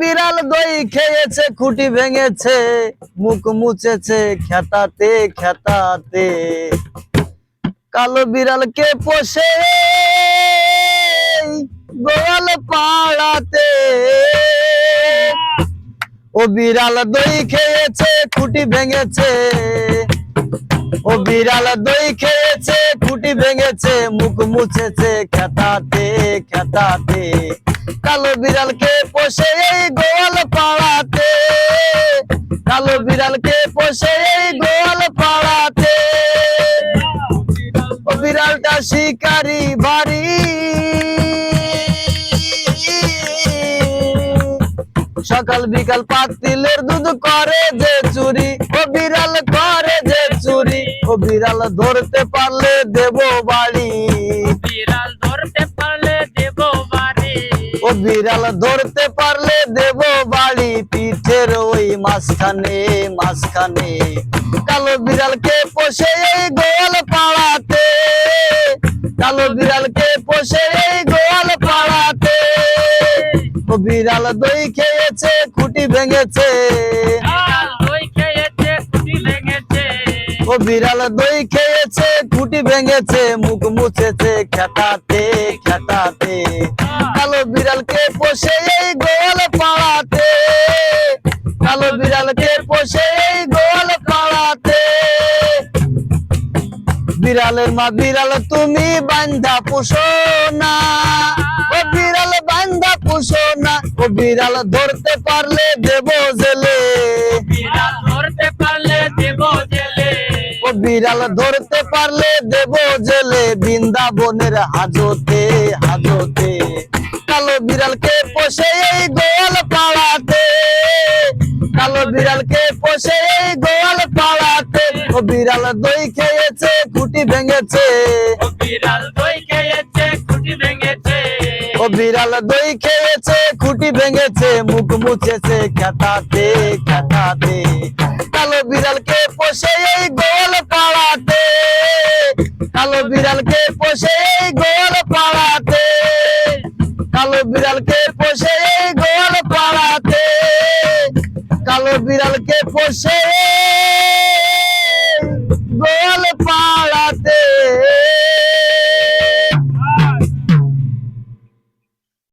বিড়াল দই খেয়েছে, খুঁটি ভেঙেছে, মুখ মুছেছে খেতাতে খেতাতে। কালো বিড়ালকে পোষে গোয়াল পাড়াতে। ও বিড়াল দই খেয়েছে, খুঁটি ভেঙেছে। ও বিড়াল দই খেয়েছে, খুঁটি ভেঙেছে, মুখ মুছেছে খেতাতে খেতাতে। কালো বিড়ালকে পোষে এই গোয়াল পাড়াতে। কালো বিড়ালকে পোষে এই গোয়াল পাড়াতে। ও বিড়ালটা শিকারি বাড়ি, সকাল বিকাল পাতিলের দুধ করে যে চুরি। ও বিড়াল করে যে চুরি। ও বিড়াল ধরতে পারলে দেব বাড়ি। বিড়াল ধরতে পারলে দেব বাড়ি। ও বিড়াল ধরতে পারলে দেব বাড়ি, পিঠের ওই মাঝখানে মাঝখানে। কালো বিড়ালকে পোষে এই গোয়াল পাড়াতে। কালো বিড়ালকে পোষে এই গোয়াল পাড়াতে। ও বিড়াল দই খেয়েছে, খুঁটি ভেঙেছে। দই খেয়েছে, খুঁটি ভেঙেছে। ও বিড়াল দই খেয়েছে, খুঁটি ভেঙেছে, মুখ মুছেছে খেতাতে খেতাতে। কালো বিড়ালকে পোষে এই গোয়াল পাড়াতে। কালো বিড়ালকে পোষে এই গোয়াল পাড়াতে। বিড়ালের মা বিড়াল তুমি বান্ধা পুষো না। ও বিড়াল বান্ধা পুষো না। ও বিড়াল ধরতে পারলে দেব জেলে। বিড়াল ধরতে পারলে দেব জেলে। ও বিড়াল ধরতে পারলে দেব জেলে, বৃন্দাবনের হাজতে হাজতে। কালো বিড়ালকে পোষে এই গোয়াল পাড়াতে। কালো বিড়ালকে পোষে এই গোয়াল পাড়াতে। ও বিড়াল দই খেয়েছে, খুঁটি ভেঙেছে। ও বিড়াল দই খেয়েছে, খুঁটি ভেঙেছে। ও বিড়াল দই খেয়েছে, খুঁটি ভেঙেছে, মুখ মুছেছে খেতাতে খেতাতে। কালো বিড়ালকে পোষে এই গোয়াল পাড়াতে। কালো বিড়ালকে পোষে এই গোয়াল পাড়াতে। কালো বিড়ালকে পোষে এই গোয়াল পাড়াতে। কালো বিড়ালকে পোষে গোয়াল পাড়াতে।